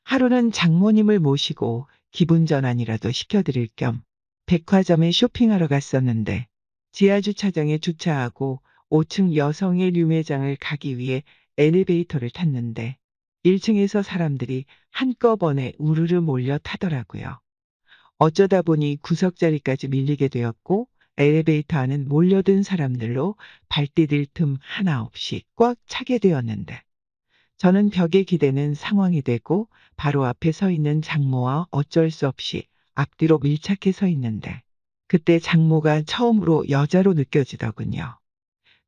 하루는 장모님을 모시고 기분 전환이라도 시켜드릴 겸 백화점에 쇼핑하러 갔었는데 지하주차장에 주차하고 5층 여성의 류매장을 가기 위해 엘리베이터를 탔는데 1층에서 사람들이 한꺼번에 우르르 몰려 타더라고요. 어쩌다 보니 구석자리까지 밀리게 되었고 엘리베이터 안은 몰려든 사람들로 발 디딜 틈 하나 없이 꽉 차게 되었는데 저는 벽에 기대는 상황이 되고 바로 앞에 서 있는 장모와 어쩔 수 없이 앞뒤로 밀착해 서 있는데 그때 장모가 처음으로 여자로 느껴지더군요.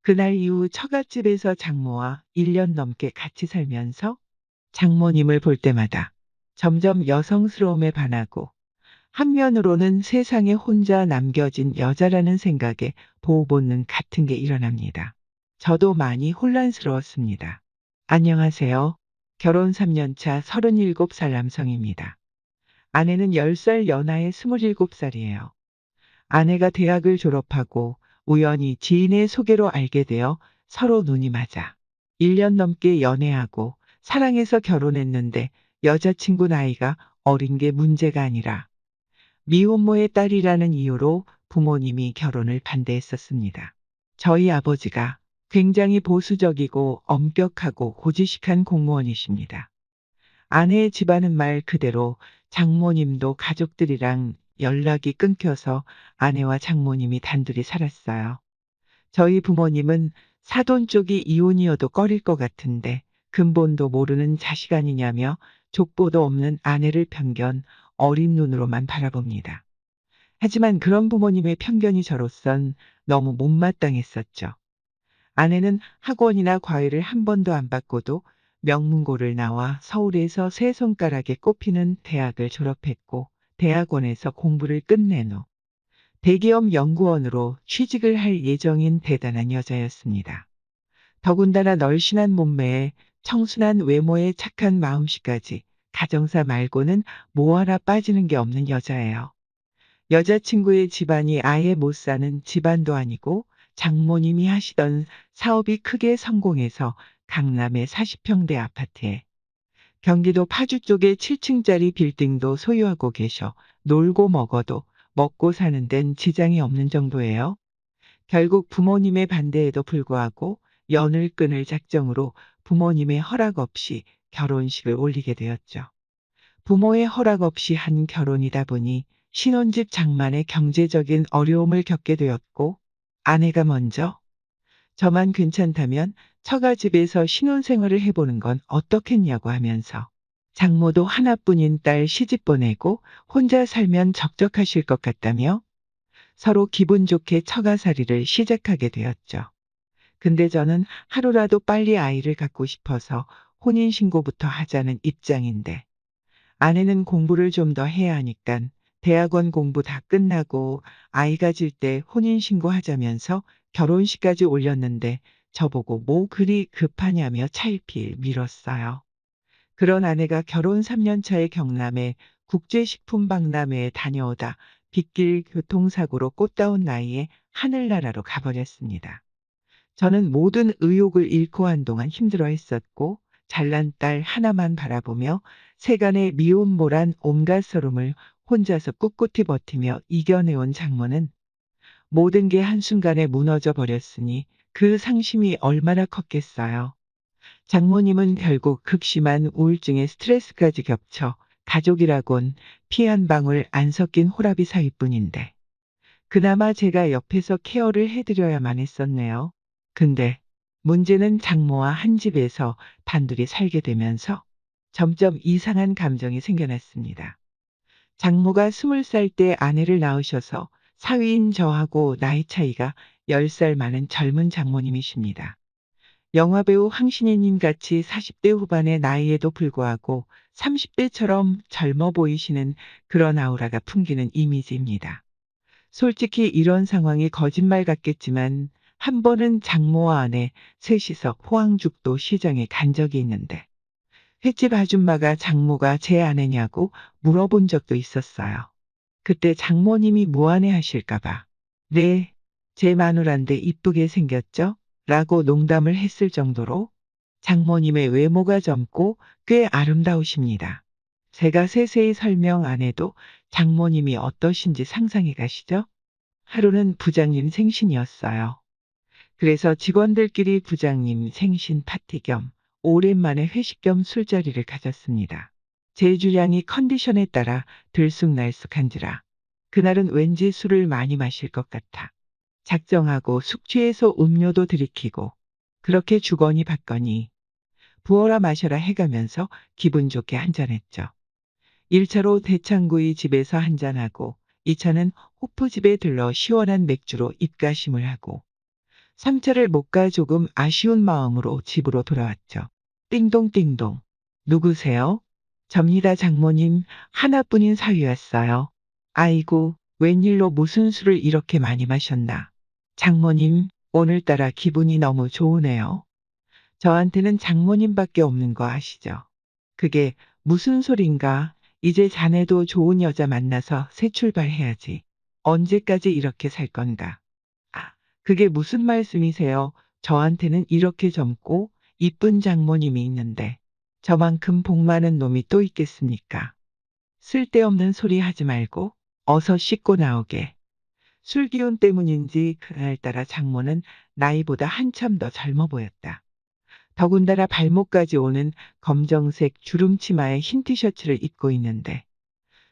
그날 이후 처갓집에서 장모와 1년 넘게 같이 살면서 장모님을 볼 때마다 점점 여성스러움에 반하고 한면으로는 세상에 혼자 남겨진 여자라는 생각에 보호 본능 같은 게 일어납니다. 저도 많이 혼란스러웠습니다. 안녕하세요. 결혼 3년 차 37살 남성입니다. 아내는 10살 연하의 27살이에요. 아내가 대학을 졸업하고 우연히 지인의 소개로 알게 되어 서로 눈이 맞아 1년 넘게 연애하고 사랑해서 결혼했는데 여자친구 나이가 어린 게 문제가 아니라 미혼모의 딸이라는 이유로 부모님이 결혼을 반대했었습니다. 저희 아버지가 굉장히 보수적이고 엄격하고 고지식한 공무원이십니다. 아내의 집안은 말 그대로 장모님도 가족들이랑 연락이 끊겨서 아내와 장모님이 단둘이 살았어요. 저희 부모님은 사돈 쪽이 이혼이어도 꺼릴 것 같은데 근본도 모르는 자식 아니냐며 족보도 없는 아내를 편견, 어린 눈으로만 바라봅니다. 하지만 그런 부모님의 편견이 저로선 너무 못마땅했었죠. 아내는 학원이나 과외를 한 번도 안 받고도 명문고를 나와 서울에서 세 손가락에 꼽히는 대학을 졸업했고 대학원에서 공부를 끝낸 후 대기업 연구원으로 취직을 할 예정인 대단한 여자였습니다. 더군다나 널씬한 몸매에 청순한 외모에 착한 마음씨까지 가정사 말고는 뭐 하나 빠지는 게 없는 여자예요. 여자친구의 집안이 아예 못 사는 집안도 아니고 장모님이 하시던 사업이 크게 성공해서 강남의 40평대 아파트에 경기도 파주 쪽에 7층짜리 빌딩도 소유하고 계셔 놀고 먹어도 먹고 사는 데는 지장이 없는 정도예요. 결국 부모님의 반대에도 불구하고 연을 끊을 작정으로 부모님의 허락 없이 결혼식을 올리게 되었죠. 부모의 허락 없이 한 결혼이다 보니 신혼집 장만의 경제적인 어려움을 겪게 되었고 아내가 먼저 저만 괜찮다면 처가집에서 신혼생활을 해보는 건 어떻겠냐고 하면서 장모도 하나뿐인 딸 시집 보내고 혼자 살면 적적하실 것 같다며 서로 기분 좋게 처가살이를 시작하게 되었죠. 근데 저는 하루라도 빨리 아이를 갖고 싶어서 혼인신고부터 하자는 입장인데 아내는 공부를 좀 더 해야 하니까 대학원 공부 다 끝나고 아이 가질 때 혼인신고 하자면서 결혼식까지 올렸는데 저보고 뭐 그리 급하냐며 차일피일 미뤘어요. 그런 아내가 결혼 3년 차의 경남에 국제식품박람회에 다녀오다 빗길 교통사고로 꽃다운 나이에 하늘나라로 가버렸습니다. 저는 모든 의욕을 잃고 한동안 힘들어했었고 잘난 딸 하나만 바라보며 세간의 미움모란 온갖 서름을 혼자서 꿋꿋이 버티며 이겨내온 장모는 모든 게 한순간에 무너져 버렸으니 그 상심이 얼마나 컸겠어요. 장모님은 결국 극심한 우울증에 스트레스까지 겹쳐 가족이라곤 피 한 방울 안 섞인 호라비 사이뿐인데 그나마 제가 옆에서 케어를 해드려야만 했었네요. 근데 문제는 장모와 한 집에서 단둘이 살게 되면서 점점 이상한 감정이 생겨났습니다. 장모가 20살 때 아내를 낳으셔서 사위인 저하고 나이 차이가 10살 많은 젊은 장모님이십니다. 영화배우 황신혜님 같이 40대 후반의 나이에도 불구하고 30대처럼 젊어 보이시는 그런 아우라가 풍기는 이미지입니다. 솔직히 이런 상황이 거짓말 같겠지만 한 번은 장모와 아내 셋이서 포항죽도 시장에 간 적이 있는데 횟집 아줌마가 장모가 제 아내냐고 물어본 적도 있었어요. 그때 장모님이 무안해 하실까봐 네, 제 마누란데 이쁘게 생겼죠? 라고 농담을 했을 정도로 장모님의 외모가 젊고 꽤 아름다우십니다. 제가 세세히 설명 안 해도 장모님이 어떠신지 상상해 가시죠? 하루는 부장님 생신이었어요. 그래서 직원들끼리 부장님 생신 파티 겸 오랜만에 회식 겸 술자리를 가졌습니다. 제 주량이 컨디션에 따라 들쑥날쑥한지라 그날은 왠지 술을 많이 마실 것 같아 작정하고 숙취해소 음료도 들이키고 그렇게 주거니 받거니 부어라 마셔라 해가면서 기분 좋게 한잔했죠. 1차로 대창구이 집에서 한잔하고 2차는 호프집에 들러 시원한 맥주로 입가심을 하고 3차를 못 가 조금 아쉬운 마음으로 집으로 돌아왔죠. 띵동띵동. 누구세요? 접니다 장모님. 하나뿐인 사위 왔어요. 아이고, 웬일로 무슨 술을 이렇게 많이 마셨나. 장모님, 오늘따라 기분이 너무 좋으네요. 저한테는 장모님밖에 없는 거 아시죠? 그게 무슨 소린가? 이제 자네도 좋은 여자 만나서 새 출발해야지. 언제까지 이렇게 살 건가? 아, 그게 무슨 말씀이세요? 저한테는 이렇게 젊고 이쁜 장모님이 있는데 저만큼 복 많은 놈이 또 있겠습니까? 쓸데없는 소리 하지 말고 어서 씻고 나오게. 술 기운 때문인지 그날따라 장모는 나이보다 한참 더 젊어 보였다. 더군다나 발목까지 오는 검정색 주름 치마에 흰 티셔츠를 입고 있는데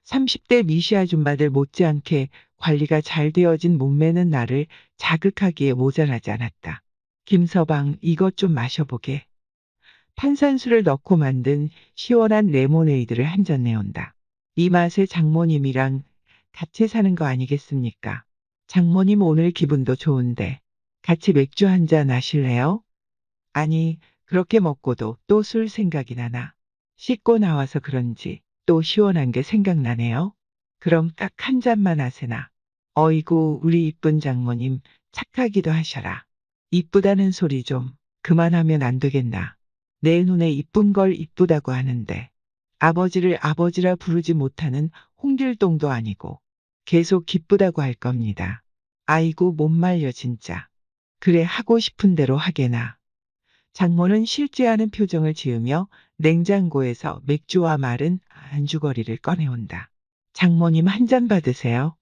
30대 미시 아줌마들 못지않게 관리가 잘 되어진 몸매는 나를 자극하기에 모자라지 않았다. 김서방, 이것 좀 마셔보게. 탄산수를 넣고 만든 시원한 레모네이드를 한 잔 내온다. 이 맛에 장모님이랑 같이 사는 거 아니겠습니까? 장모님 오늘 기분도 좋은데 같이 맥주 한 잔 하실래요? 아니, 그렇게 먹고도 또 술 생각이 나나. 씻고 나와서 그런지 또 시원한 게 생각나네요. 그럼 딱 한 잔만 하세나. 어이구, 우리 이쁜 장모님 착하기도 하셔라. 이쁘다는 소리 좀 그만하면 안 되겠나. 내 눈에 이쁜 걸 이쁘다고 하는데 아버지를 아버지라 부르지 못하는 홍길동도 아니고 계속 기쁘다고 할 겁니다. 아이고 못 말려 진짜. 그래 하고 싶은 대로 하게나. 장모는 싫지 않은 표정을 지으며 냉장고에서 맥주와 마른 안주거리를 꺼내온다. 장모님 한 잔 받으세요.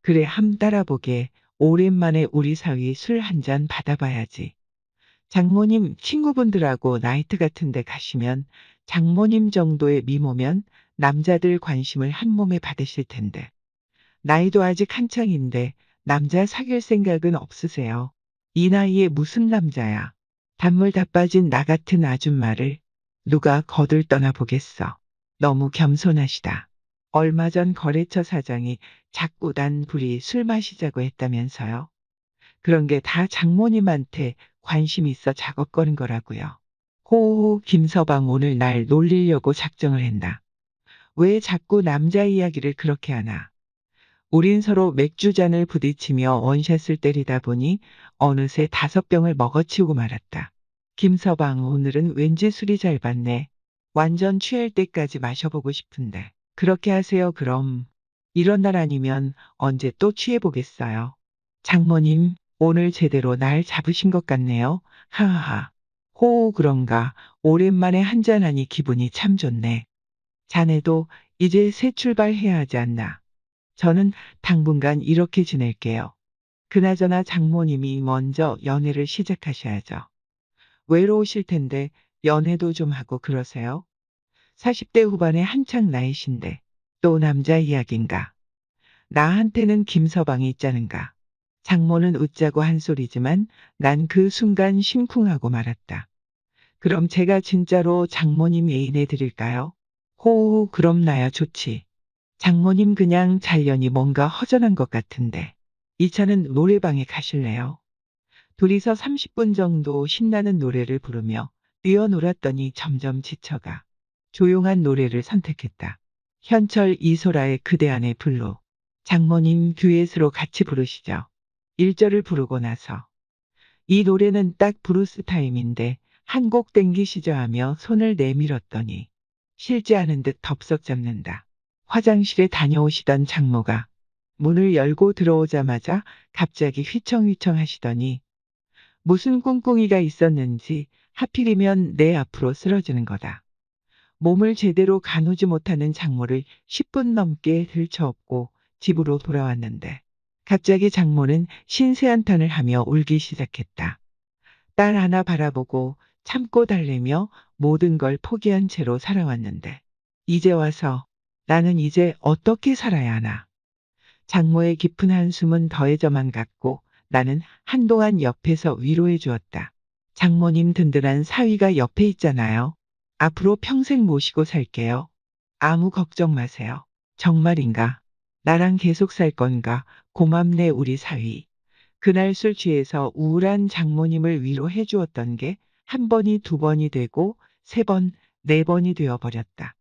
그래 함 따라보게 오랜만에 우리 사위 술 한 잔 받아봐야지. 장모님 친구분들하고 나이트 같은 데 가시면 장모님 정도의 미모면 남자들 관심을 한 몸에 받으실 텐데. 나이도 아직 한창인데 남자 사귈 생각은 없으세요? 이 나이에 무슨 남자야. 단물 다 빠진 나 같은 아줌마를 누가 거들 떠나 보겠어. 너무 겸손하시다. 얼마 전 거래처 사장이 자꾸 난 둘이 술 마시자고 했다면서요. 그런 게 다 장모님한테 관심 있어 작업 거는 거라고요. 호호 김서방 오늘 날 놀리려고 작정을 했나. 왜 자꾸 남자 이야기를 그렇게 하나. 우린 서로 맥주잔을 부딪히며 원샷을 때리다 보니 어느새 5병을 먹어치우고 말았다. 김서방 오늘은 왠지 술이 잘 받네. 완전 취할 때까지 마셔보고 싶은데. 그렇게 하세요 그럼. 이런 날 아니면 언제 또 취해보겠어요. 장모님 오늘 제대로 날 잡으신 것 같네요. 하하하. 호호 그런가. 오랜만에 한잔하니 기분이 참 좋네. 자네도 이제 새 출발해야 하지 않나. 저는 당분간 이렇게 지낼게요. 그나저나 장모님이 먼저 연애를 시작하셔야죠. 외로우실 텐데 연애도 좀 하고 그러세요. 40대 후반에 한창 나이신데 또 남자 이야기인가. 나한테는 김서방이 있자는가. 장모는 웃자고 한 소리지만 난 그 순간 심쿵하고 말았다. 그럼 제가 진짜로 장모님 애인해 드릴까요? 호호 그럼 나야 좋지. 장모님 그냥 잘려니 뭔가 허전한 것 같은데. 이 차는 노래방에 가실래요? 둘이서 30분 정도 신나는 노래를 부르며 뛰어놀았더니 점점 지쳐가 조용한 노래를 선택했다. 현철 이소라의 그대 안의 블루. 장모님 듀엣으로 같이 부르시죠. 1절을 부르고 나서 이 노래는 딱 브루스 타임인데 한 곡 땡기시죠 하며 손을 내밀었더니 싫지 않은 듯 덥석 잡는다. 화장실에 다녀오시던 장모가 문을 열고 들어오자마자 갑자기 휘청휘청 하시더니 무슨 꿍꿍이가 있었는지 하필이면 내 앞으로 쓰러지는 거다. 몸을 제대로 가누지 못하는 장모를 10분 넘게 들쳐업고 집으로 돌아왔는데 갑자기 장모는 신세한탄을 하며 울기 시작했다. 딸 하나 바라보고 참고 달래며 모든 걸 포기한 채로 살아왔는데 이제 와서 나는 이제 어떻게 살아야 하나. 장모의 깊은 한숨은 더해져만 갔고 나는 한동안 옆에서 위로해 주었다. 장모님 든든한 사위가 옆에 있잖아요. 앞으로 평생 모시고 살게요. 아무 걱정 마세요. 정말인가? 나랑 계속 살 건가? 고맙네 우리 사위. 그날 술 취해서 우울한 장모님을 위로해 주었던 게 한 번이 두 번이 되고 세 번, 네 번이 되어 버렸다.